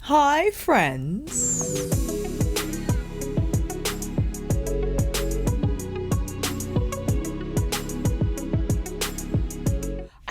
Hi, friends.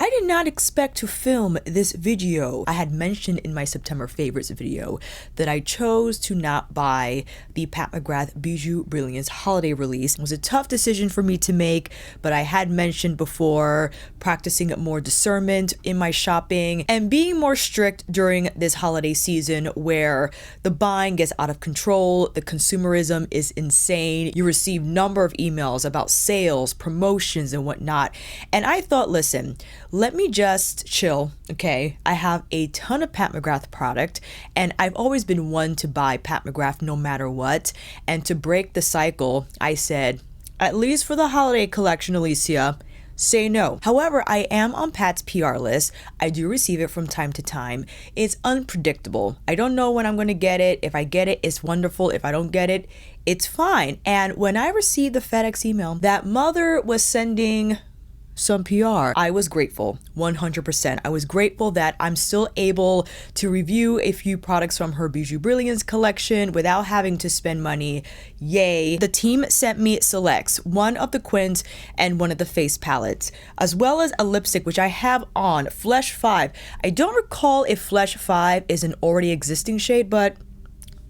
I did not expect to film this video. I had mentioned in my September favorites video that I chose to not buy the Pat McGrath Bijou Brilliance holiday release. It was a tough decision for me to make, but I had mentioned before practicing more discernment in my shopping and being more strict during this holiday season where the buying gets out of control, the consumerism is insane. You receive number of emails about sales, promotions, and whatnot. And I thought, listen, let me just chill, okay? I have a ton of Pat McGrath product, and I've always been one to buy Pat McGrath no matter what. And to break the cycle, I said, at least for the holiday collection, Alicia, say no. However, I am on Pat's PR list. I do receive it from time to time. It's unpredictable. I don't know when I'm going to get it. If I get it, it's wonderful. If I don't get it, it's fine. And when I received the FedEx email that Mother was sending some PR, I was grateful, 100%. I was grateful that I'm still able to review a few products from her Bijou Brilliance collection without having to spend money. Yay. The team sent me selects, one of the quints and one of the face palettes, as well as a lipstick, which I have on, Flesh 5. I don't recall if Flesh 5 is an already existing shade, but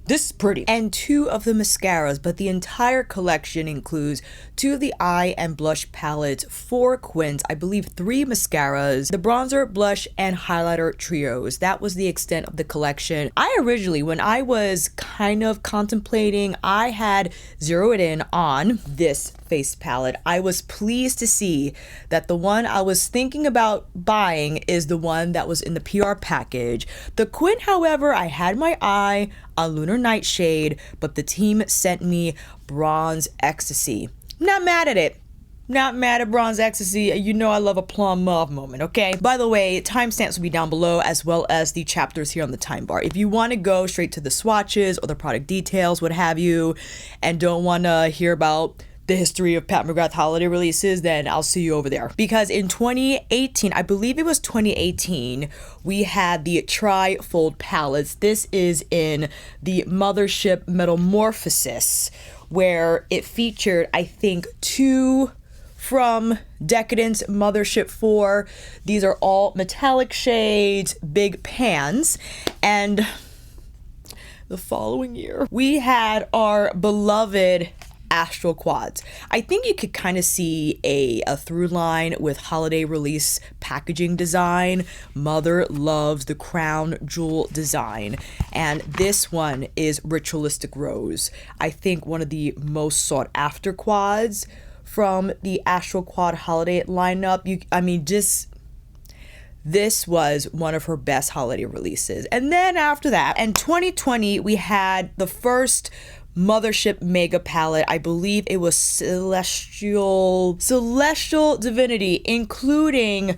this is pretty. And two of the mascaras, but the entire collection includes two of the eye and blush palettes, 4 quints, I believe 3 mascaras, the bronzer, blush, and highlighter trios. That was the extent of the collection. I originally, when I was kind of contemplating, I had zeroed in on this face palette. I was pleased to see that the one I was thinking about buying is the one that was in the PR package. The quint, however, I had my eye on Lunar Nightshade, but the team sent me Bronze Ecstasy. Not mad at it. Not mad at Bronze Ecstasy. You know I love a plum mauve moment, okay? By the way, timestamps will be down below as well as the chapters here on the time bar. If you want to go straight to the swatches or the product details, what have you, and don't want to hear about the history of Pat McGrath holiday releases, then I'll see you over there. Because in 2018, I believe it was 2018, we had the tri-fold palettes. This is in the Mothership Metamorphosis, where it featured, I think, 2 from Decadence Mothership 4. These are all metallic shades, big pans, and the following year, we had our beloved Astral Quads. I think you could kind of see a through line with holiday release packaging design. Mother loves the crown jewel design, and this one is Ritualistic Rose. I think one of the most sought after quads from the Astral Quad holiday lineup. This was one of her best holiday releases. And then after that, in 2020, we had the first Mothership Mega Palette. I believe it was Celestial Divinity, including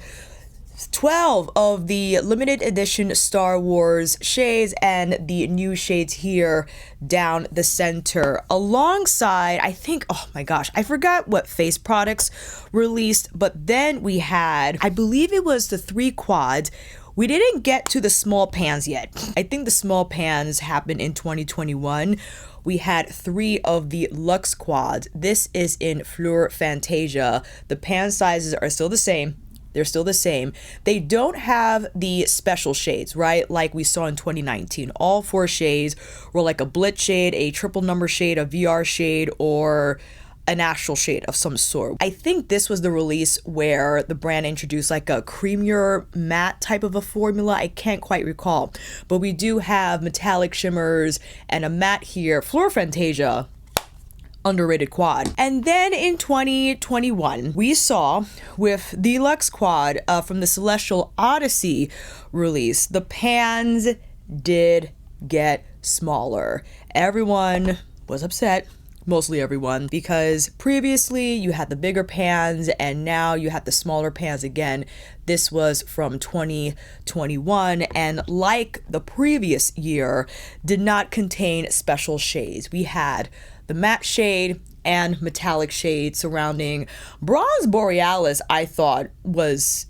12 of the limited edition Star Wars shades and the new shades here down the center, alongside, I think, oh my gosh, I forgot what face products released, but then we had, I believe it was the 3 quads. We didn't get to the small pans yet. I think the small pans happened in 2021. We had 3 of the Luxe Quads. This is in Fleur Fantasia. The pan sizes are still the same. They're still the same. They don't have the special shades, right? Like we saw in 2019. All 4 shades were like a Blitz shade, a triple number shade, a VR shade, or an astral shade of some sort. I think this was the release where the brand introduced like a creamier matte type of a formula. I can't quite recall, but we do have metallic shimmers and a matte here. Fleur Fantasia, underrated quad. And then in 2021, we saw with the Luxe Quad from the Celestial Odyssey release, the pans did get smaller. Everyone was upset. Mostly everyone, because previously you had the bigger pans and now you had the smaller pans again. This was from 2021, and like the previous year, did not contain special shades. We had the matte shade and metallic shade surrounding Bronze Borealis. I thought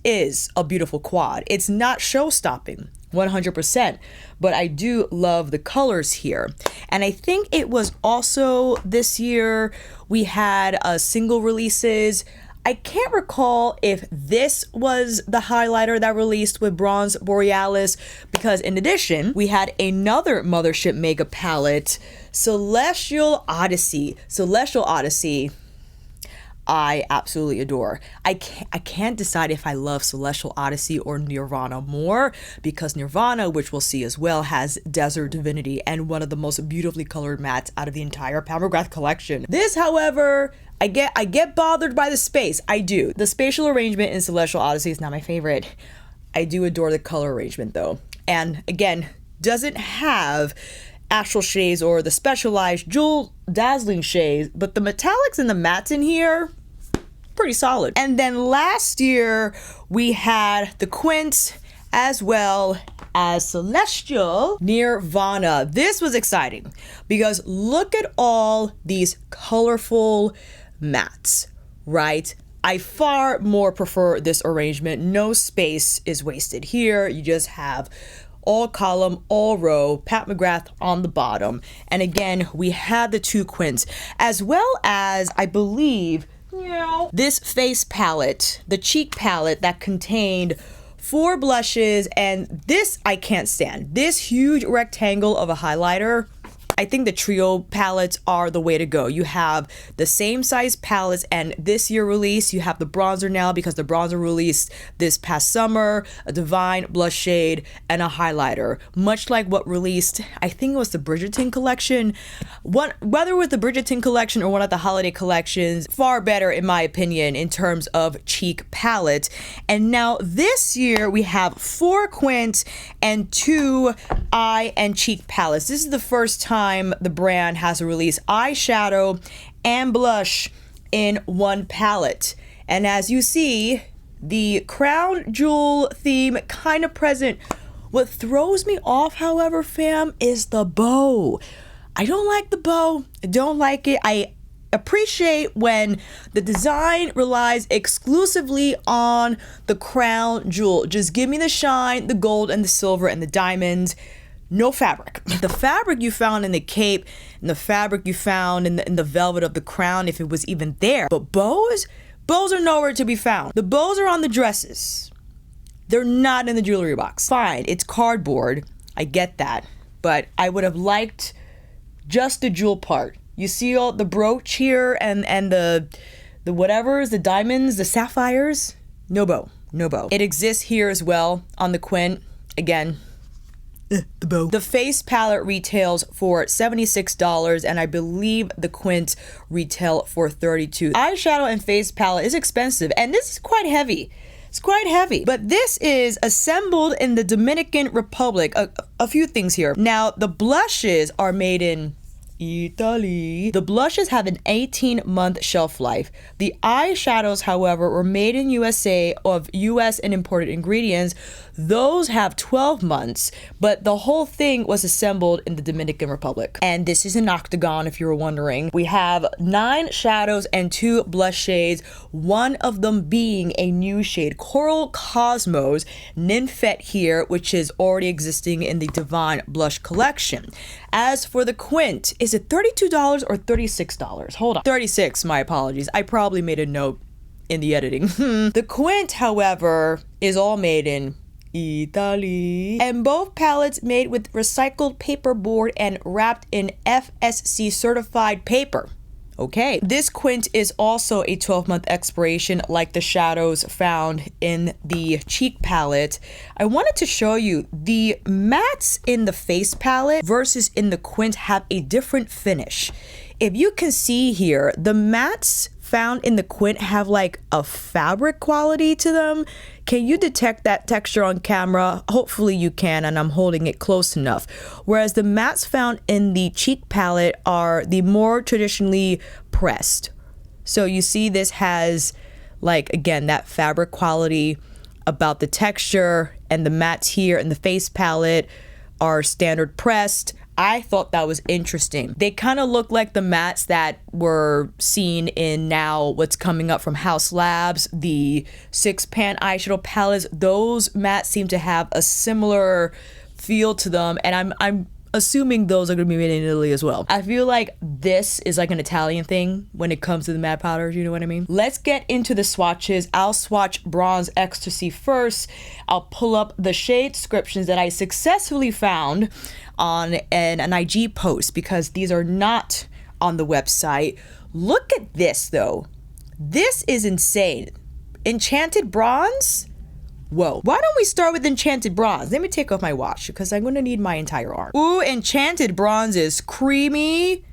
is a beautiful quad. It's not show-stopping 100%. But I do love the colors here. And I think it was also this year we had single releases. I can't recall if this was the highlighter that released with Bronze Borealis, because in addition, we had another Mothership Mega palette, Celestial Odyssey. Celestial Odyssey, I absolutely adore. I can't decide if I love Celestial Odyssey or Nirvana more, because Nirvana, which we'll see as well, has Desert Divinity and one of the most beautifully colored mattes out of the entire Pat McGrath collection. This, however, I get bothered by the space. I do. The spatial arrangement in Celestial Odyssey is not my favorite. I do adore the color arrangement though. And again, doesn't have astral shades or the specialized jewel dazzling shades, but the metallics and the mattes in here, pretty solid. And then last year we had the quints as well as Celestial Nirvana. This was exciting because look at all these colorful mattes, right? I far more prefer this arrangement. No space is wasted here. You just have all column, all row, Pat McGrath on the bottom. And again, we have the two quints, as well as, I believe, this face palette, the cheek palette that contained 4 blushes, and this I can't stand. This huge rectangle of a highlighter. I think the trio palettes are the way to go. You have the same size palettes, and this year release, you have the bronzer now because the bronzer released this past summer, a Divine blush shade, and a highlighter. Much like what released, I think it was the Bridgerton collection. Whether with the Bridgerton collection or one of the holiday collections, far better in my opinion in terms of cheek palette. And now this year we have 4 quints and 2 eye and cheek palettes. This is the first time the brand has released eyeshadow and blush in one palette. And as you see, the crown jewel theme kind of present. What throws me off, however, fam, is the bow. I don't like the bow. I don't like it. I appreciate when the design relies exclusively on the crown jewel. Just give me the shine, the gold, and the silver, and the diamonds. No fabric. The fabric you found in the cape and the fabric you found in the velvet of the crown, if it was even there. But bows are nowhere to be found. The bows are on the dresses. They're not in the jewelry box. Fine, it's cardboard. I get that. But I would have liked just the jewel part. You see all the brooch here and the whatevers, the diamonds, the sapphires? No bow. No bow. It exists here as well on the quint. Again, the bow. The face palette retails for $76, and I believe the quints retail for $32. Eyeshadow and face palette is expensive, and this is quite heavy. It's quite heavy, but this is assembled in the Dominican Republic. A few things here. Now, the blushes are made in Italy. The blushes have an 18-month shelf life. The eyeshadows, however, were made in USA of US and imported ingredients. Those have 12 months, but the whole thing was assembled in the Dominican Republic. And this is an octagon, if you were wondering. We have 9 shadows and 2 blush shades, one of them being a new shade, Coral Cosmos Nymphette here, which is already existing in the Divine Blush collection. As for the quint, is it $32 or $36? Hold on. $36, my apologies. I probably made a note in the editing. The quint, however, is all made in Italy. And both palettes made with recycled paperboard and wrapped in FSC certified paper. Okay, this quint is also a 12-month expiration like the shadows found in the cheek palette. I wanted to show you the mattes in the face palette versus in the quint have a different finish. If you can see here, the mattes found in the quint have like a fabric quality to them. Can you detect that texture on camera? Hopefully you can, and I'm holding it close enough. Whereas the mattes found in the cheek palette are the more traditionally pressed. So you see this has, like, again, that fabric quality about the texture, and the mattes here in the face palette are standard pressed. I thought that was interesting. They kind of look like the mattes that were seen in now what's coming up from House Labs, the 6-pan eyeshadow palettes. Those mattes seem to have a similar feel to them, and I'm assuming those are going to be made in Italy as well. I feel like this is like an Italian thing when it comes to the matte powders, you know what I mean? Let's get into the swatches. I'll swatch Bronze Ecstasy first. I'll pull up the shade descriptions that I successfully found on an IG post because these are not on the website. Look at this though. This is insane. Enchanted Bronze? Whoa. Why don't we start with Enchanted Bronze? Let me take off my watch because I'm going to need my entire arm. Ooh, Enchanted Bronze is creamy.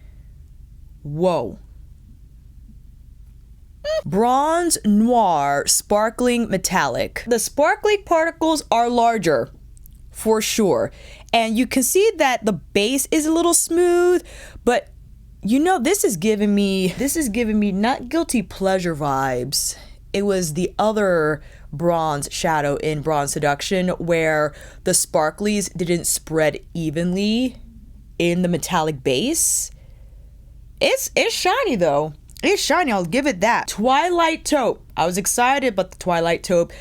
Whoa. Bronze Noir Sparkling Metallic. The sparkling particles are larger for sure. And you can see that the base is a little smooth, but you know, this is giving me not guilty pleasure vibes. It was the other bronze shadow in Bronze Seduction where the sparklies didn't spread evenly in the metallic base. It's shiny though. It's shiny, I'll give it that. Twilight Taupe. I was excited about the Twilight Taupe.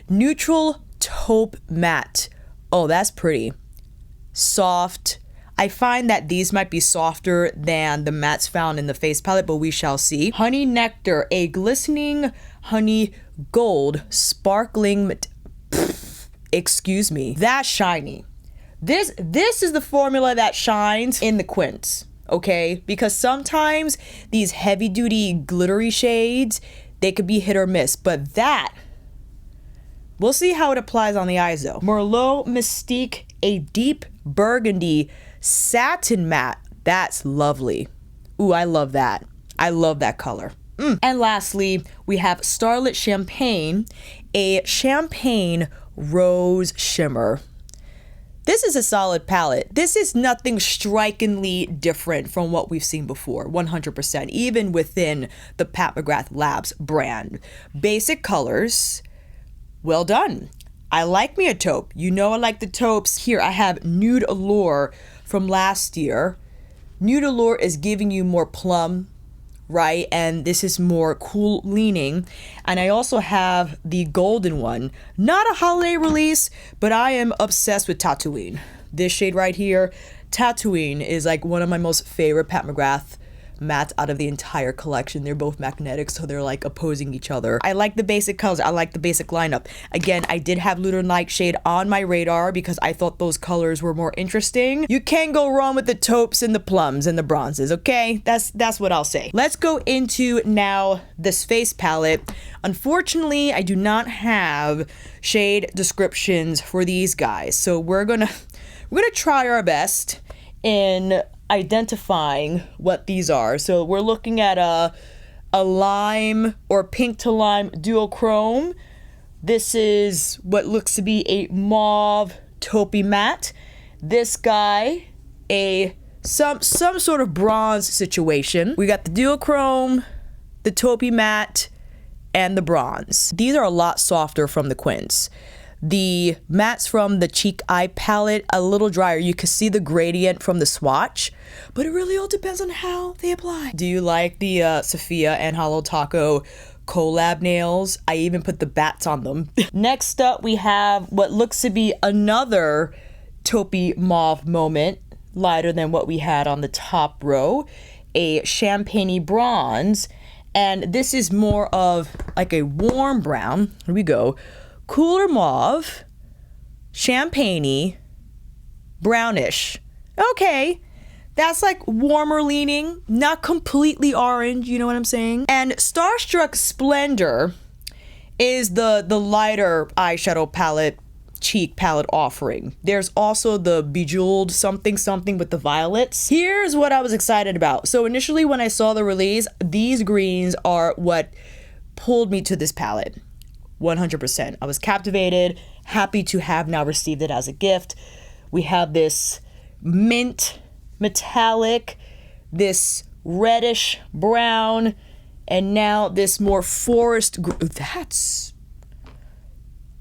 Neutral Taupe Matte. Oh, that's pretty. Soft. I find that these might be softer than the mattes found in the face palette, but we shall see. Honey Nectar, a glistening honey gold sparkling excuse me, that's shiny. This is the formula that shines in the quints, okay? Because sometimes these heavy duty glittery shades, they could be hit or miss, but that, we'll see how it applies on the eyes though. Merlot Mystique, a deep burgundy satin matte. That's lovely. Ooh, I love that. I love that color. And lastly, we have Starlit Champagne, a champagne rose shimmer. This is a solid palette. This is nothing strikingly different from what we've seen before, 100%, even within the Pat McGrath Labs brand. Basic colors, well done. I like me a taupe. You know I like the taupes. Here I have Nude Allure from last year. Nude Allure is giving you more plum, right? And this is more cool leaning. And I also have the golden one. Not a holiday release, but I am obsessed with Tatooine. This shade right here, Tatooine, is like one of my most favorite Pat McGrath mattes out of the entire collection. They're both magnetic, so they're like opposing each other. I like the basic colors. I like the basic lineup. Again, I did have Lunar Nightshade on my radar because I thought those colors were more interesting. You can't go wrong with the taupes and the plums and the bronzes, okay? That's what I'll say. Let's go into now this face palette. Unfortunately, I do not have shade descriptions for these guys, so we're gonna try our best in identifying what these are. So we're looking at a lime or pink to lime duochrome. This is what looks to be a mauve taupey matte. This guy, some sort of bronze situation. We got the duochrome, the taupey matte, and the bronze. These are a lot softer from the quints. The mattes from the Cheek Eye palette, a little drier. You can see the gradient from the swatch, but it really all depends on how they apply. Do you like the Sophia and Hollow Taco collab nails? I even put the bats on them. Next up, we have what looks to be another taupey mauve moment, lighter than what we had on the top row, a champagne bronze, and this is more of like a warm brown. Here we go. Cooler mauve, champagne-y, brownish. Okay, that's like warmer leaning, not completely orange, you know what I'm saying? And Starstruck Splendour is the lighter eyeshadow palette, cheek palette offering. There's also the Bejeweled something something with the violets. Here's what I was excited about. So initially when I saw the release, these greens are what pulled me to this palette. 100%. I was captivated, happy to have now received it as a gift. We have this mint metallic, this reddish brown, and now this more forest. That's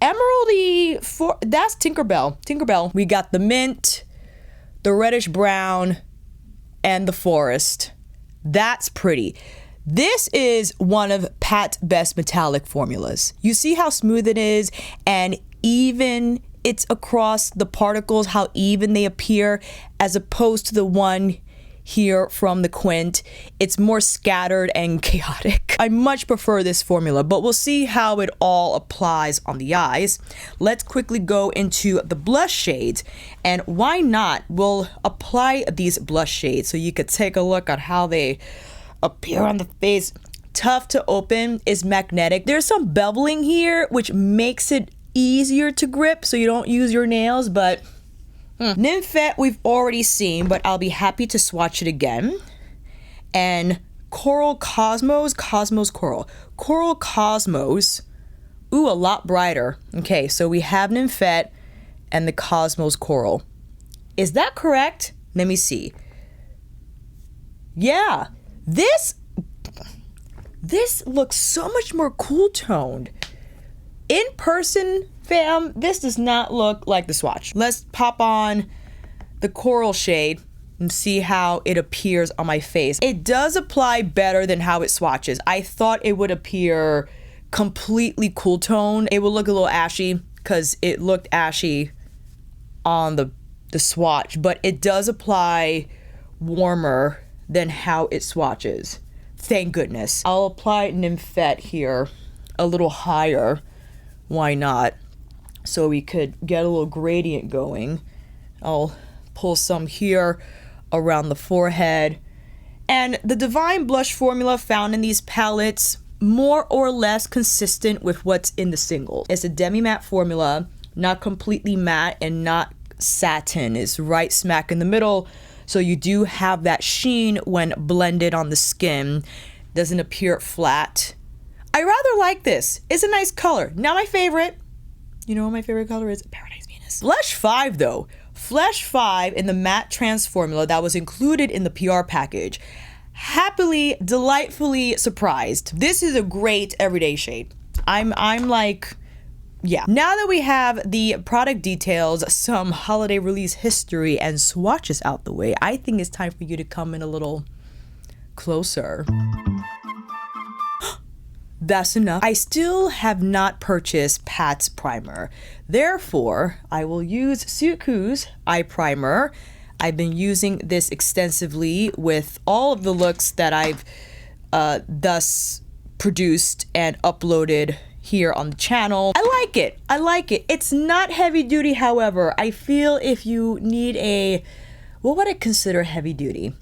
emeraldy. That's Tinkerbell. We got the mint, the reddish brown, and the forest. That's pretty. This is one of Pat's best metallic formulas. You see how smooth it is and even it's across the particles, how even they appear, as opposed to the one here from the Quint. It's more scattered and chaotic. I much prefer this formula, but we'll see how it all applies on the eyes. Let's quickly go into the blush shades, and why not? We'll apply these blush shades so you could take a look at how they appear on the face. Tough to open, is magnetic. There's some beveling here, which makes it easier to grip so you don't use your nails, but Nymphette we've already seen, but I'll be happy to swatch it again. And Coral Cosmos, Coral Cosmos, ooh, a lot brighter. Okay, so we have Nymphette and the Cosmos Coral. Is that correct? Let me see. Yeah, this looks so much more cool toned. In person, fam, this does not look like the swatch. Let's pop on the coral shade and see how it appears on my face. It does apply better than how it swatches. I thought it would appear completely cool tone. It would look a little ashy because it looked ashy on the swatch, but it does apply warmer than how it swatches. Thank goodness. I'll apply Nymphette here a little higher. Why not? So we could get a little gradient going. I'll pull some here around the forehead. And the Divine blush formula found in these palettes, more or less consistent with what's in the single. It's a demi-matte formula, not completely matte and not satin. It's right smack in the middle. So you do have that sheen when blended on the skin. Doesn't appear flat. I rather like this. It's a nice color. Not my favorite. You know what my favorite color is? Paradise Venus. Flesh 5 though. Flesh 5 in the matte trans formula that was included in the PR package. Happily, delightfully surprised. This is a great everyday shade. I'm like, yeah. Now that we have the product details, some holiday release history, and swatches out the way, I think it's time for you to come in a little closer. That's enough. I still have not purchased Pat's primer. Therefore, I will use Suku's eye primer. I've been using this extensively with all of the looks that I've thus produced and uploaded here on the channel. I like it. I like it. It's not heavy duty, however. I feel if you need a, what would I consider heavy duty?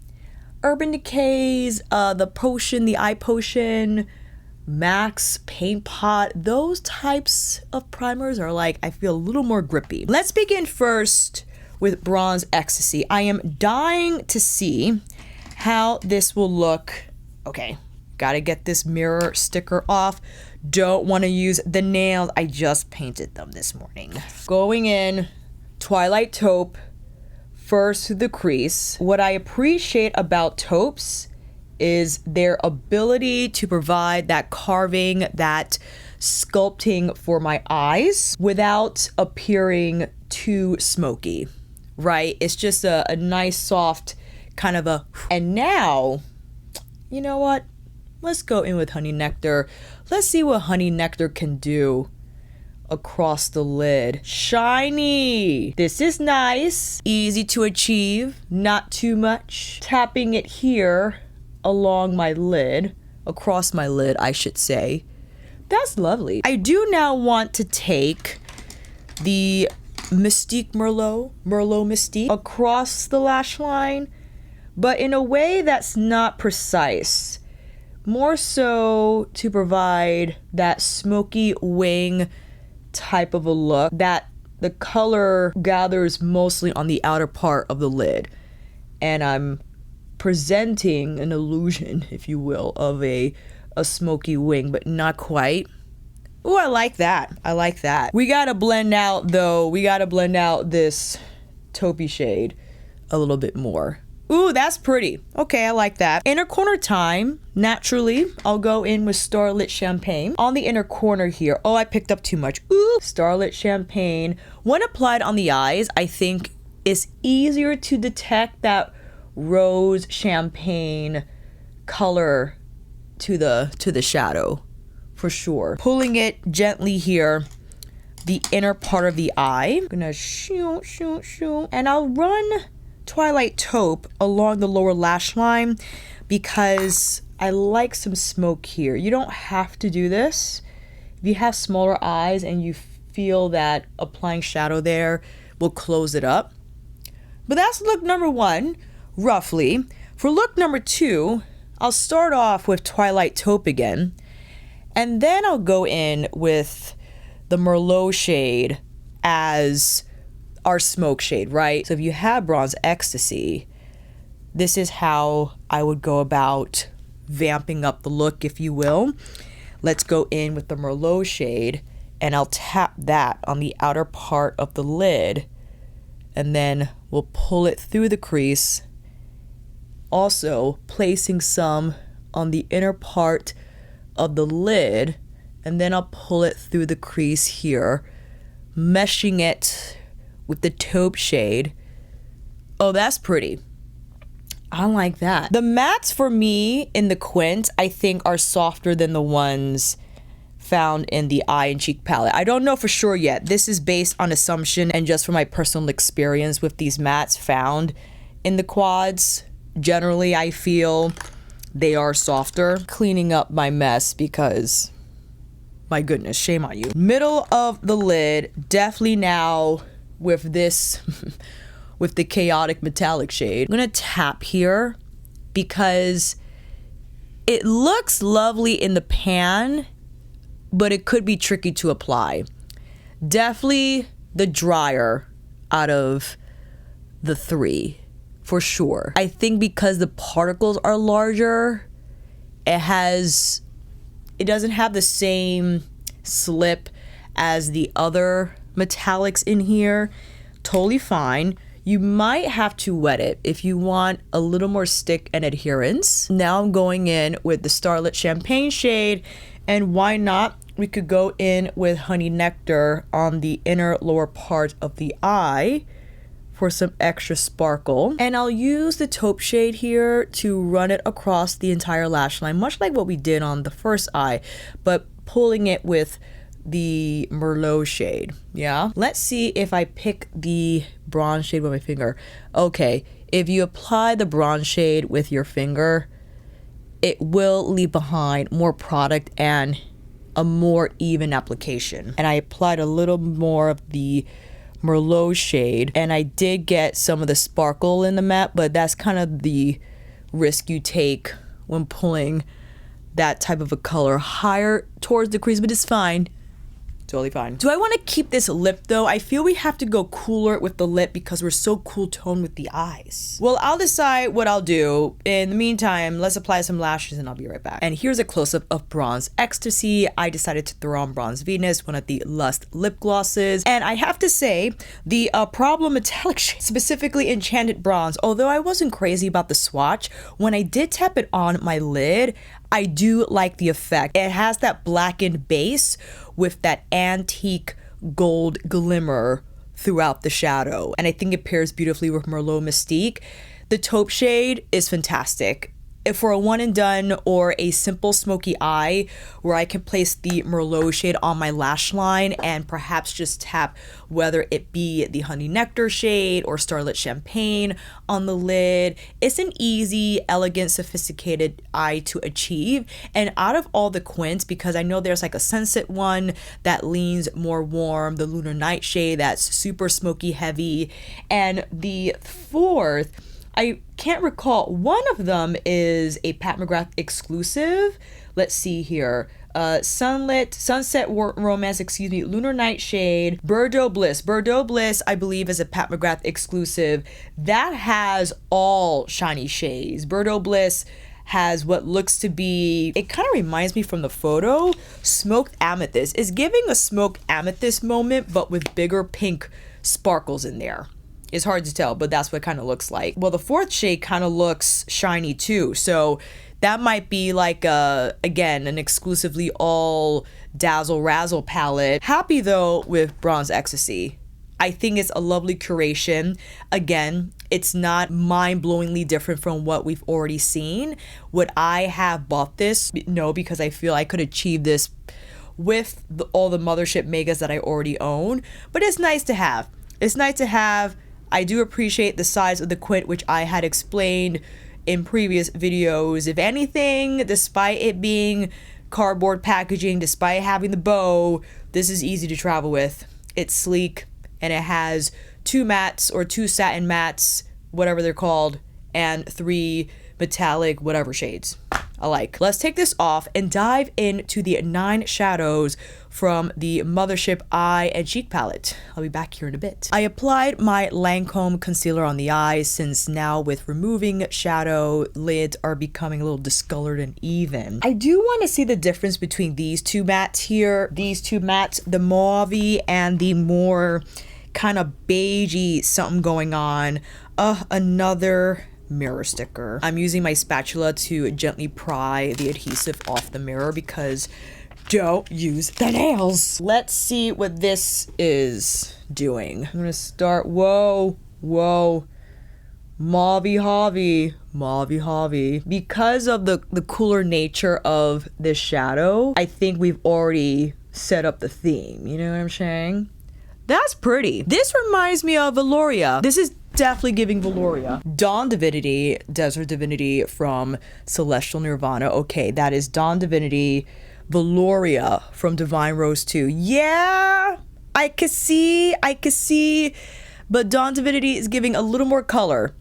Urban Decay's, the potion, the eye potion, Max, Paint Pot, those types of primers are like, I feel a little more grippy. Let's begin first with Bronze Ecstasy. I am dying to see how this will look. Okay, gotta get this mirror sticker off. Don't want to use the nails. I just painted them this morning. Going in, Twilight Taupe, first to the crease. What I appreciate about taupes is their ability to provide that carving, that sculpting for my eyes without appearing too smoky, right? It's just a nice, soft kind of a... And now, you know what? Let's go in with Honey Nectar. Let's see what Honey Nectar can do across the lid. Shiny! This is nice. Easy to achieve. Not too much. Tapping it here along my lid, across my lid, I should say. That's lovely. I do now want to take the Mystique Merlot Mystique across the lash line, but in a way that's not precise. More so to provide that smoky wing type of a look that the color gathers mostly on the outer part of the lid. And I'm presenting an illusion, if you will, of a smoky wing, but not quite. Ooh, I like that. I like that. We gotta blend out, though. We gotta blend out this taupey shade a little bit more. Ooh, that's pretty. Okay, I like that. Inner corner time. Naturally, I'll go in with Starlit Champagne. On the inner corner here. Oh, I picked up too much. Ooh, Starlit Champagne. When applied on the eyes, I think it's easier to detect that rose champagne color to the shadow for sure. Pulling it gently here, the inner part of the eye. I'm gonna shoot, and I'll run Twilight Taupe along the lower lash line because I like some smoke here. You don't have to do this. If you have smaller eyes and you feel that applying shadow there will close it up. But that's look number one, roughly. For look number two, I'll start off with Twilight Taupe again, and then I'll go in with the Merlot shade as our smoke shade, right? So if you have bronze Ecstasy, this is how I would go about vamping up the look, if you will. Let's go in with the Merlot shade, and I'll tap that on the outer part of the lid, and then we'll pull it through the crease. Also placing some on the inner part of the lid, and then I'll pull it through the crease here, meshing it with the taupe shade. Oh, that's pretty. I like that. The mattes for me in the quints, I think, are softer than the ones found in the eye and cheek palette. I don't know for sure yet. This is based on assumption and just from my personal experience with these mattes found in the quads. Generally, I feel they are softer. Cleaning up my mess because, my goodness, shame on you. Middle of the lid, definitely now with this, with the chaotic metallic shade. I'm gonna tap here because it looks lovely in the pan, but it could be tricky to apply. Definitely the drier out of the three, for sure. I think because the particles are larger, it doesn't have the same slip as the other metallics in here. Totally fine. You might have to wet it if you want a little more stick and adherence. Now I'm going in with the Starlit Champagne shade, and why not? We could go in with Honey Nectar on the inner lower part of the eye for some extra sparkle. And I'll use the taupe shade here to run it across the entire lash line, much like what we did on the first eye, but pulling it with the Merlot shade. Yeah, let's see if I pick the bronze shade with my finger. Okay, if you apply the bronze shade with your finger, it will leave behind more product and a more even application. And I applied a little more of the Merlot shade, and I did get some of the sparkle in the matte, but that's kind of the risk you take when pulling that type of a color higher towards the crease, but it's fine. Totally fine. Do I want to keep this lip though? I feel we have to go cooler with the lip because we're so cool toned with the eyes. Well, I'll decide what I'll do. In the meantime, let's apply some lashes and I'll be right back. And here's a close-up of Bronze Ecstasy. I decided to throw on Bronze Venus, one of the Lust lip glosses. And I have to say, the Problem Metallic shade, specifically Enchanted Bronze, although I wasn't crazy about the swatch, when I did tap it on my lid, I do like the effect. It has that blackened base with that antique gold glimmer throughout the shadow. And I think it pairs beautifully with Merlot Mystique. The taupe shade is fantastic. If for a one and done or a simple smoky eye where I can place the Merlot shade on my lash line and perhaps just tap whether it be the Honey Nectar shade or Starlit Champagne on the lid, it's an easy, elegant, sophisticated eye to achieve. And out of all the quints, because I know there's like a Sunset one that leans more warm, the Lunar Night shade that's super smoky heavy, and the fourth, I can't recall. One of them is a Pat McGrath exclusive. Let's see here. Sunset Romance, Lunar Night shade, Bordeaux Bliss. Bordeaux Bliss, I believe, is a Pat McGrath exclusive. That has all shiny shades. Bordeaux Bliss has what looks to be, it kind of reminds me from the photo, smoked amethyst. It's giving a smoked amethyst moment, but with bigger pink sparkles in there. It's hard to tell, but that's what it kind of looks like. Well, the fourth shade kind of looks shiny too. So that might be like, again, an exclusively all Dazzle Razzle palette. Happy though with Bronze Ecstasy. I think it's a lovely curation. Again, it's not mind-blowingly different from what we've already seen. Would I have bought this? No, because I feel I could achieve this with all the Mothership Megas that I already own. But it's nice to have. It's nice to have. I do appreciate the size of the quint, which I had explained in previous videos. If anything, despite it being cardboard packaging, despite having the bow, this is easy to travel with. It's sleek, and it has 2 mattes or 2 satin mattes, whatever they're called, and 3 metallic whatever shades I like. Let's take this off and dive into the 9 shadows from the Mothership Eye and Cheek palette. I'll be back here in a bit. I applied my Lancome concealer on the eyes, since now with removing shadow, lids are becoming a little discolored and even. I do want to see the difference between these 2 mattes here. These 2 mattes, the mauve-y and the more kind of beigey something going on. Another mirror sticker. I'm using my spatula to gently pry the adhesive off the mirror because don't use the nails. Let's see what this is doing. I'm gonna start, whoa, mauve-y. Because of the cooler nature of this shadow, I think we've already set up the theme, you know what I'm saying? That's pretty. This reminds me of Allure. This is definitely giving Allure. Dawn Divinity, Desert Divinity from Celestial Nirvana. Okay, that is Dawn Divinity, Allure from Divine Rose 2. Yeah, I could see, but Dawn Divinity is giving a little more color.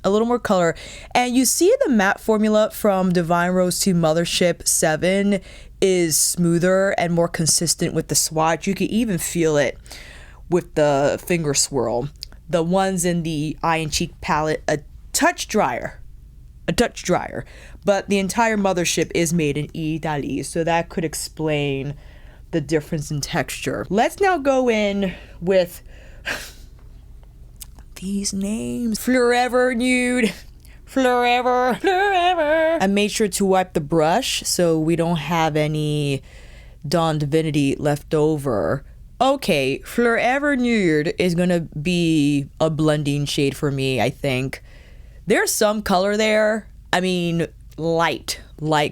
And you see the matte formula from Divine Rose 2 Mothership 7 is smoother and more consistent with the swatch. You can even feel it with the finger swirl. The ones in the eye and cheek palette, a touch drier, but the entire Mothership is made in Italy, so that could explain the difference in texture. Let's now go in with these names. Forever Nude, Forever. I made sure to wipe the brush so we don't have any Dawn Divinity left over. Okay, Forever Nude is gonna be a blending shade for me, I think. There's some color there. I mean, light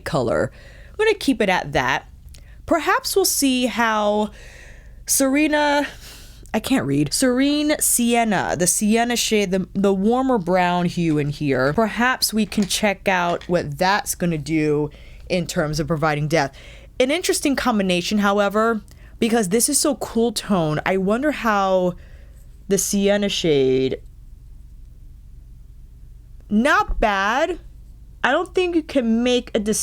color. I'm gonna keep it at that. Perhaps we'll see how Serene Sienna, the sienna shade, the warmer brown hue in here. Perhaps we can check out what that's gonna do in terms of providing depth. An interesting combination, however, because this is so cool tone. I wonder how the sienna shade, not bad. I don't think you can make a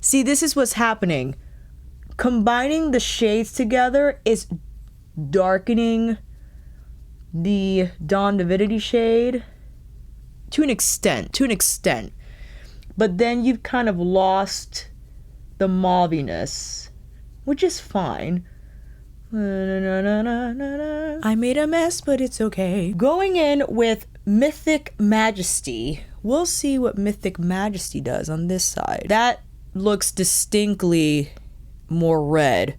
See, this is what's happening. Combining the shades together is darkening the Dawn Divinity shade to an extent. But then you've kind of lost the mauviness, which is fine. I made a mess, but it's okay. Going in with Mythic Majesty. We'll see what Mythic Majesty does on this side. That looks distinctly more red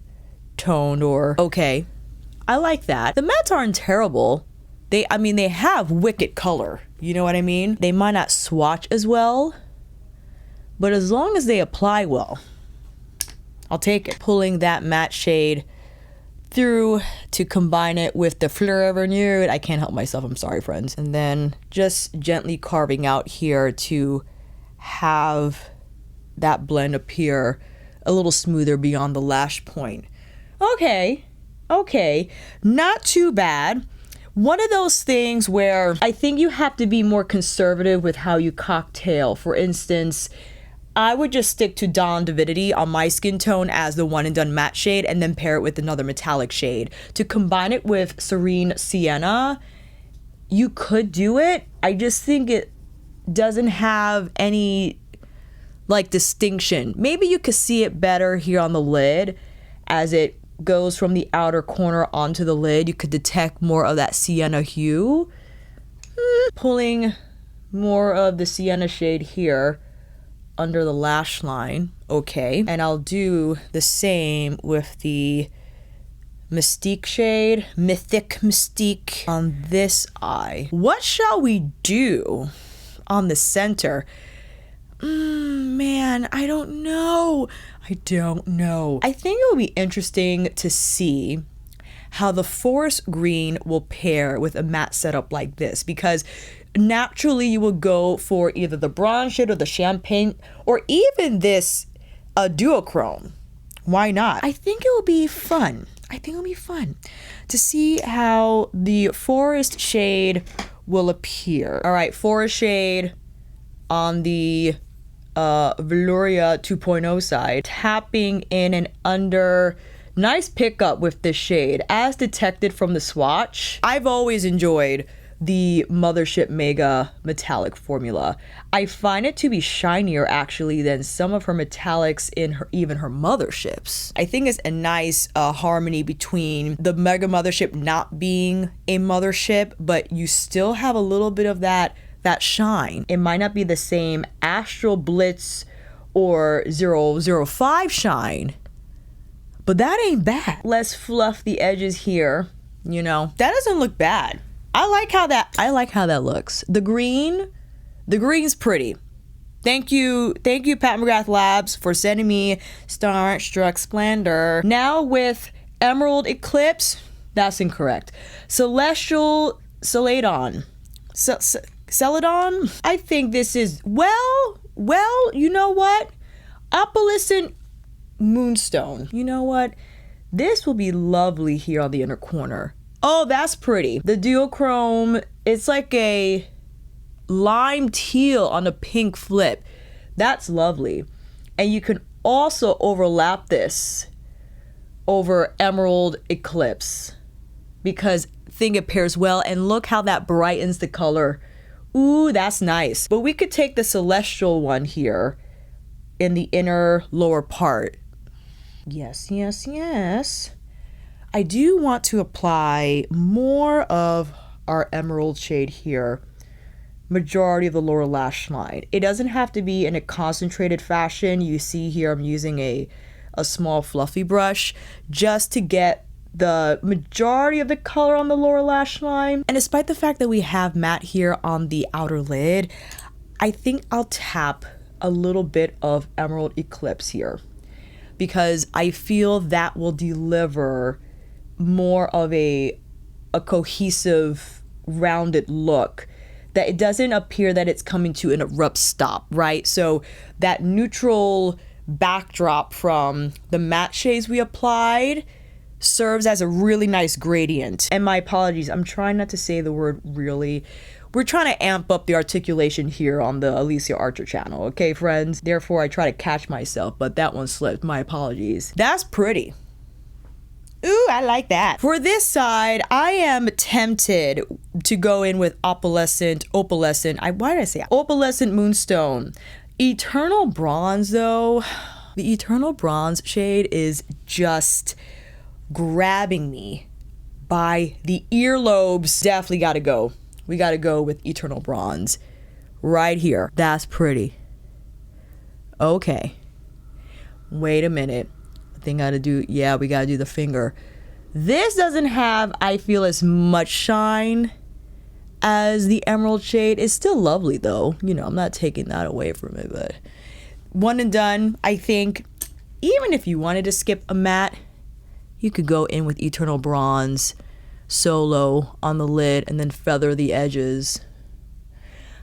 toned, or okay. I like that. The mattes aren't terrible. They have wicked color. You know what I mean? They might not swatch as well, but as long as they apply well, I'll take it. Pulling that matte shade through to combine it with the Forever Nude. I can't help myself. I'm sorry, friends. And then just gently carving out here to have that blend appear a little smoother beyond the lash point. Okay, not too bad. One of those things where I think you have to be more conservative with how you cocktail. For instance, I would just stick to Dawn Divinity on my skin tone as the one and done matte shade, and then pair it with another metallic shade. To combine it with Serene Sienna, you could do it. I just think it doesn't have any like distinction. Maybe you could see it better here on the lid as it goes from the outer corner onto the lid. You could detect more of that sienna hue. Pulling more of the sienna shade here under the lash line. Okay, and I'll do the same with the Mystique shade, Mythic Mystique on this eye. What shall we do on the center? Man, I don't know. I think it will be interesting to see how the forest green will pair with a matte setup like this, because naturally you will go for either the bronze shade or the champagne or even this duochrome. Why not? I think it will be fun. To see how the forest shade will appear. All right, forest shade on the Velouria 2.0 side, tapping in and under. Nice pickup with this shade as detected from the swatch. I've always enjoyed the Mothership Mega metallic formula. I find it to be shinier actually than some of her metallics in even her motherships. I think it's a nice harmony between the Mega Mothership not being a mothership, but you still have a little bit of that shine. It might not be the same Astral Blitz or 005 shine, but that ain't bad. Let's fluff the edges here. You know, that doesn't look bad. I like how that looks. The green's pretty. Thank you, Pat McGrath Labs, for sending me Starstruck Splendour. Now with Emerald Eclipse, that's incorrect. Celestial Celadon. Celadon? I think this is, well, you know what? Opalescent Moonstone. You know what? This will be lovely here on the inner corner. Oh, that's pretty. The duochrome, it's like a lime teal on a pink flip. That's lovely. And you can also overlap this over Emerald Eclipse because I think it pairs well. And look how that brightens the color. Ooh, that's nice. But we could take the celestial one here in the inner lower part. Yes. I do want to apply more of our emerald shade here, majority of the lower lash line. It doesn't have to be in a concentrated fashion. You see here I'm using a small fluffy brush just to get the majority of the color on the lower lash line. And despite the fact that we have matte here on the outer lid, I think I'll tap a little bit of Emerald Eclipse here because I feel that will deliver more of a cohesive, rounded look, that it doesn't appear that it's coming to an abrupt stop, right? So that neutral backdrop from the matte shades we applied serves as a really nice gradient. And my apologies, I'm trying not to say the word really. We're trying to amp up the articulation here on the Alicia Archer channel, okay, friends? Therefore, I try to catch myself, but that one slipped. My apologies. That's pretty. Ooh, I like that. For this side, I am tempted to go in with Opalescent Moonstone. Eternal Bronze, though, the Eternal Bronze shade is just grabbing me by the earlobes. Definitely gotta go. We gotta go with Eternal Bronze right here. That's pretty. Okay. Wait a minute. We gotta do the finger. This doesn't have, I feel, as much shine as the emerald shade. It's still lovely though. You know, I'm not taking that away from it, but one and done. I think even if you wanted to skip a matte, you could go in with Eternal Bronze solo on the lid and then feather the edges.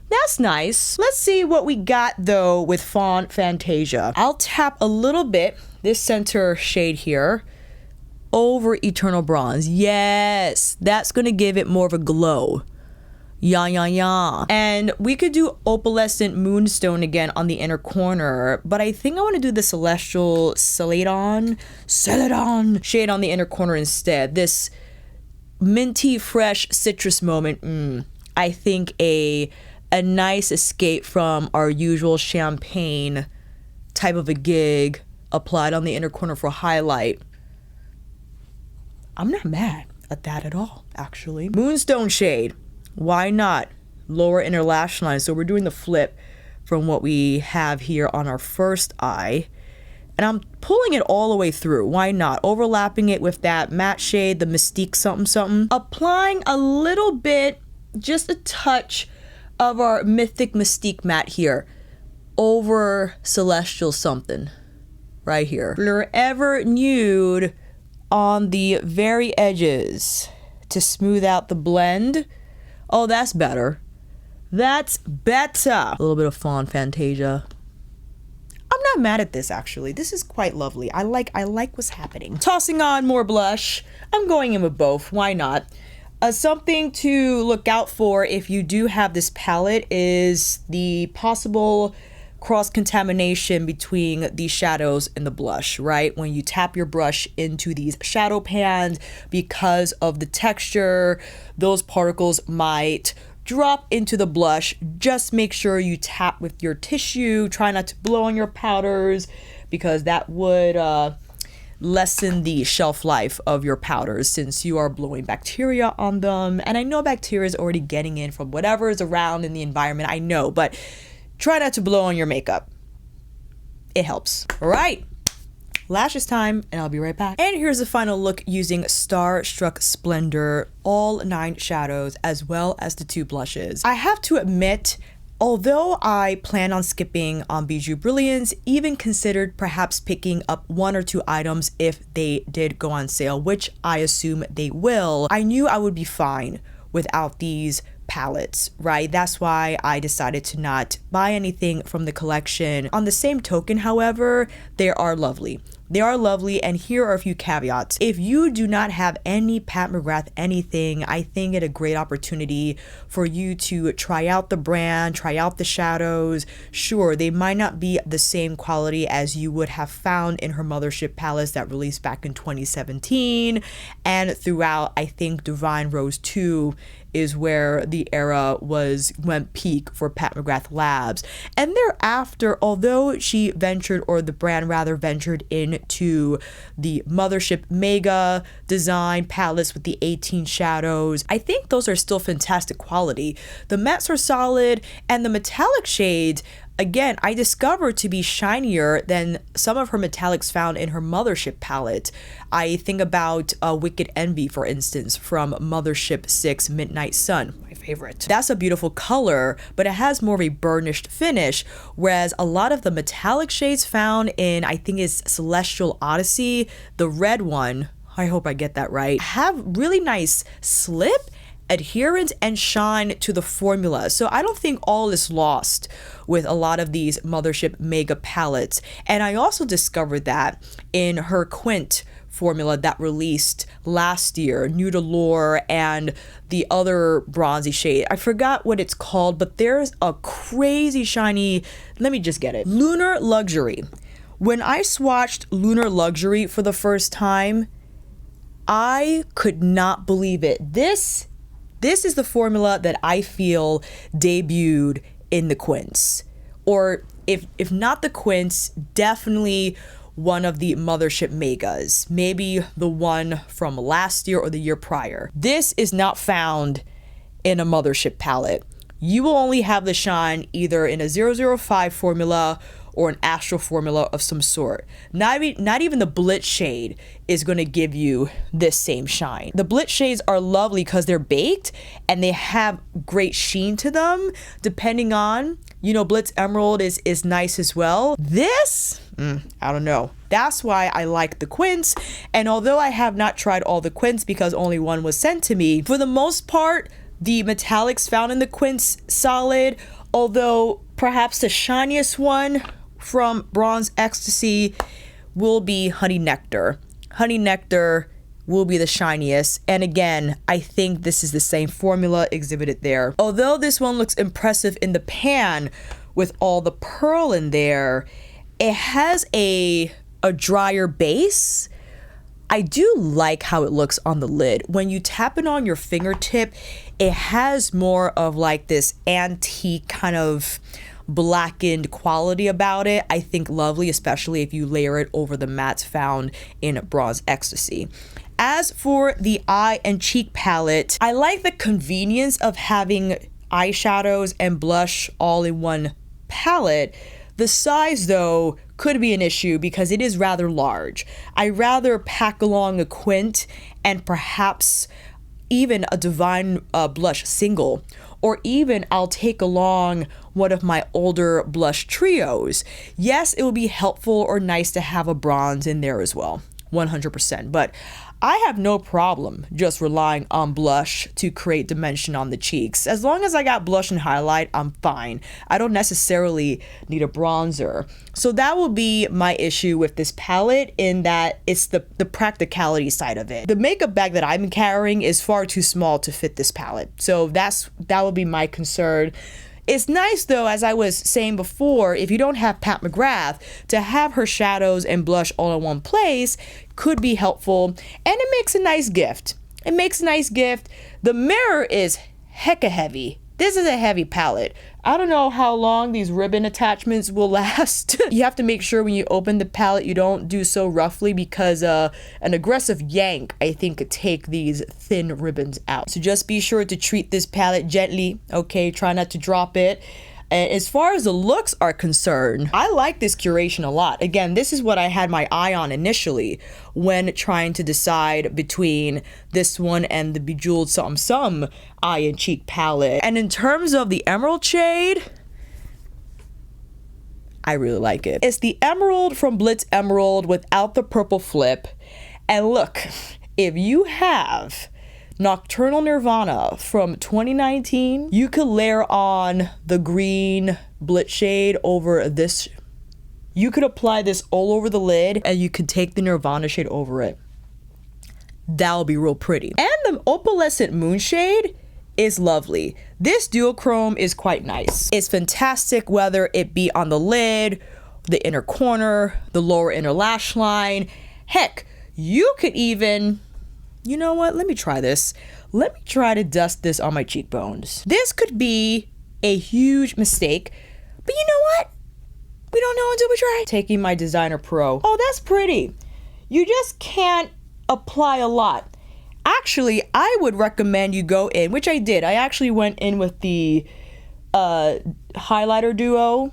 That's nice. Let's see what we got though with Font Fantasia. I'll tap a little bit, this center shade here, over Eternal Bronze. Yes, that's gonna give it more of a glow. Yeah. And we could do Opalescent Moonstone again on the inner corner, but I think I want to do the Celestial Celadon shade on the inner corner instead. This minty fresh citrus moment. I think a nice escape from our usual champagne type of a gig applied on the inner corner for highlight. I'm not mad at that at all, actually. Moonstone shade, why not? Lower inner lash line. So we're doing the flip from what we have here on our first eye. and I'm pulling it all the way through. Why not? Overlapping it with that matte shade, the Mystique something something. Applying a little bit, just a touch of our Mythic Mystique matte here over Celestial something right here. Forever Nude on the very edges to smooth out the blend. Oh, that's better. That's better. A little bit of Fawn Fantasia. I'm not mad at this, actually. This is quite lovely. I like what's happening. Tossing on more blush. I'm going in with both. Why not? Something to look out for if you do have this palette is the possible cross-contamination between the shadows and the blush, right? When you tap your brush into these shadow pans, because of the texture, those particles might drop into the blush. Just make sure you tap with your tissue. Try not to blow on your powders, because that would lessen the shelf life of your powders, since you are blowing bacteria on them. And I know bacteria is already getting in from whatever is around in the environment, I know, but try not to blow on your makeup. It helps. All right, lashes time, and I'll be right back. And here's the final look using Starstruck Splendour, all 9 shadows, as well as the 2 blushes. I have to admit, although I plan on skipping on Bijou Brilliance, even considered perhaps picking up 1 or 2 items if they did go on sale, which I assume they will, I knew I would be fine without these palettes, right? That's why I decided to not buy anything from the collection. On the same token, however, they are lovely. They are lovely, and here are a few caveats. If you do not have any Pat McGrath anything, I think it a great opportunity for you to try out the brand, try out the shadows. Sure, they might not be the same quality as you would have found in her Mothership palettes that released back in 2017, and throughout, I think Divine Rose 2 is where the era went peak for Pat McGrath Labs. And thereafter, although she ventured, or the brand rather ventured into the Mothership Mega design palettes with the 18 shadows, I think those are still fantastic quality. The mattes are solid, and the metallic shades, again, I discovered to be shinier than some of her metallics found in her Mothership palette. I think about Wicked Envy, for instance, from Mothership 6 Midnight Sun, my favorite. That's a beautiful color, but it has more of a burnished finish, whereas a lot of the metallic shades found in, I think it's Celestial Odyssey, the red one, I hope I get that right, have really nice slip, adherence, and shine to the formula. So I don't think all is lost with a lot of these Mothership Mega palettes. And I also discovered that in her Quint formula that released last year, Nude, Allure, and the other bronzy shade. I forgot what it's called, but there's a crazy shiny, let me just get it, Lunar Luxury. When I swatched Lunar Luxury for the first time, I could not believe it. This is the formula that I feel debuted in the Quints, or if not the Quints, definitely one of the Mothership Megas, maybe the one from last year or the year prior. This is not found in a Mothership palette. You will only have the shine either in a 005 formula or an Astral formula of some sort. Not even the Blitz shade is going to give you this same shine. The Blitz shades are lovely because they're baked and they have great sheen to them, depending on, you know, Blitz Emerald is nice as well. This, I don't know. That's why I like the Quints. And although I have not tried all the Quints because only one was sent to me, for the most part, the metallics found in the Quints solid, although perhaps the shiniest one from Bronze Ecstasy will be Honey Nectar. Honey Nectar will be the shiniest, and again, I think this is the same formula exhibited there. Although this one looks impressive in the pan with all the pearl in there, it has a drier base. I do like how it looks on the lid. When you tap it on your fingertip, it has more of like this antique kind of blackened quality about it. I think lovely, especially if you layer it over the mattes found in Bronze Ecstasy. As for the eye and cheek palette, I like the convenience of having eyeshadows and blush all in one palette. The size, though, could be an issue because it is rather large. I'd rather pack along a quint and perhaps even a Divine blush single, or even I'll take along one of my older blush trios. Yes, it would be helpful or nice to have a bronze in there as well, 100%, but I have no problem just relying on blush to create dimension on the cheeks. As long as I got blush and highlight, I'm fine. I don't necessarily need a bronzer. So that will be my issue with this palette, in that it's the practicality side of it. The makeup bag that I'm carrying is far too small to fit this palette. So that would be my concern. It's nice though, as I was saying before, if you don't have Pat McGrath, to have her shadows and blush all in one place could be helpful, and it makes a nice gift. It makes a nice gift. The mirror is hecka heavy. This is a heavy palette. I don't know how long these ribbon attachments will last. You have to make sure when you open the palette you don't do so roughly, because an aggressive yank, I think, could take these thin ribbons out. So just be sure to treat this palette gently, okay? Try not to drop it. As far as the looks are concerned, I like this curation a lot. Again, this is what I had my eye on initially when trying to decide between this one and the Bejeweled Something Some eye and cheek palette. And in terms of the emerald shade, I really like it. It's the emerald from Blitz Emerald without the purple flip. And look, if you have Nocturnal Nirvana from 2019, you could layer on the green Blitz shade over this. You could apply this all over the lid, and you could take the Nirvana shade over it. That'll be real pretty. And the Opalescent Moon shade is lovely. This duochrome is quite nice. It's fantastic whether it be on the lid, the inner corner, the lower inner lash line. Heck, you could even, you know what? Let me try this. Let me try to dust this on my cheekbones. This could be a huge mistake, but you know what? We don't know until we try. Taking my Designer Pro. Oh, that's pretty. You just can't apply a lot. Actually, I would recommend you go in, which I did. I actually went in with the highlighter duo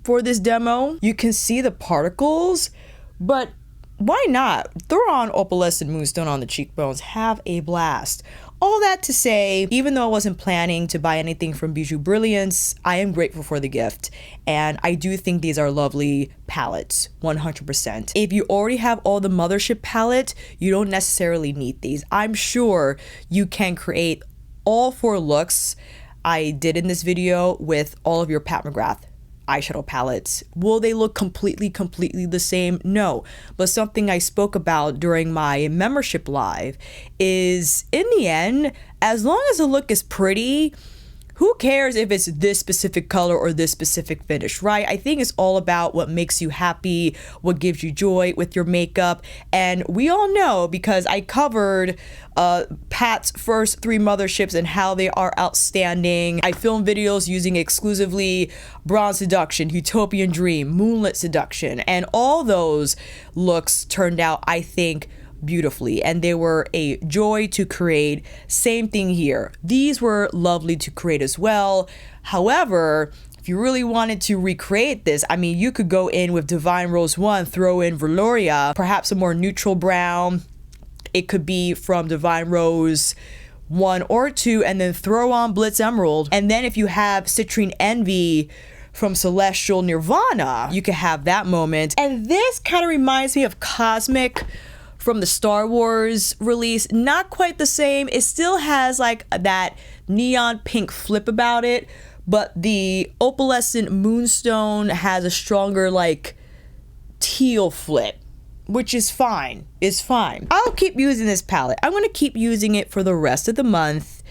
for this demo. You can see the particles, but why not? Throw on Opalescent Moonstone on the cheekbones. Have a blast. All that to say, even though I wasn't planning to buy anything from Bijou Brilliance, I am grateful for the gift. And I do think these are lovely palettes, 100%. If you already have all the Mothership palette, you don't necessarily need these. I'm sure you can create all 4 looks I did in this video with all of your Pat McGrath eyeshadow palettes. Will they look completely the same? No. But something I spoke about during my membership live is, in the end, as long as the look is pretty, who cares if it's this specific color or this specific finish, right? I think it's all about what makes you happy, what gives you joy with your makeup. And we all know, because I covered Pat's first 3 motherships and how they are outstanding. I filmed videos using exclusively Bronze Seduction, Utopian Dream, Moonlit Seduction, and all those looks turned out, I think, beautifully, and they were a joy to create. Same thing here. These were lovely to create as well. However, if you really wanted to recreate this, I mean, you could go in with Divine Rose 1, throw in Velouria, perhaps a more neutral brown. It could be from Divine Rose 1 or 2, and then throw on Blitz Emerald. And then if you have Citrine Envy from Celestial Nirvana, you could have that moment. And this kind of reminds me of Cosmic from the Star Wars release. Not quite the same. It still has like that neon pink flip about it, but the Opalescent Moonstone has a stronger like teal flip, which is fine. It's fine. I'll keep using this palette. I'm going to keep using it for the rest of the month,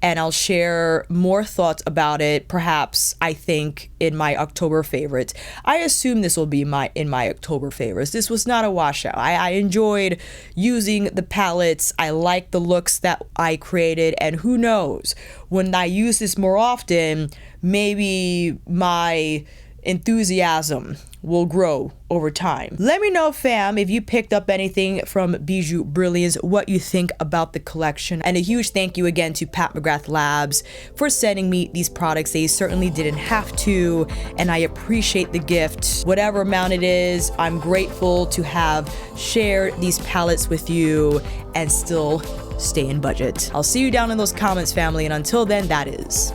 and I'll share more thoughts about it, perhaps, I think, in my October favorites. I assume this will be in my October favorites. This was not a washout. I enjoyed using the palettes. I like the looks that I created, and who knows, when I use this more often, maybe my enthusiasm will grow over time. Let me know, fam, if you picked up anything from Bijou Brilliance, what you think about the collection. And a huge thank you again to McGrath Labs for sending me these products. They certainly didn't have to, and I appreciate the gift. Whatever amount it is, I'm grateful to have shared these palettes with you and still stay in budget. I'll see you down in those comments, family, and until then, that is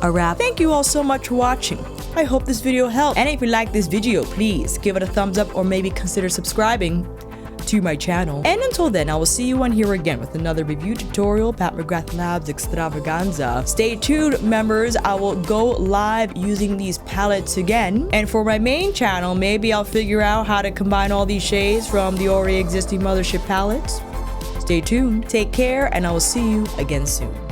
a wrap. Thank you all so much for watching. I hope this video helped. And if you like this video, please give it a thumbs up or maybe consider subscribing to my channel. And until then, I will see you on here again with another review tutorial, McGrath Labs Extravaganza. Stay tuned, members. I will go live using these palettes again. And for my main channel, maybe I'll figure out how to combine all these shades from the already existing Mothership palettes. Stay tuned. Take care, and I will see you again soon.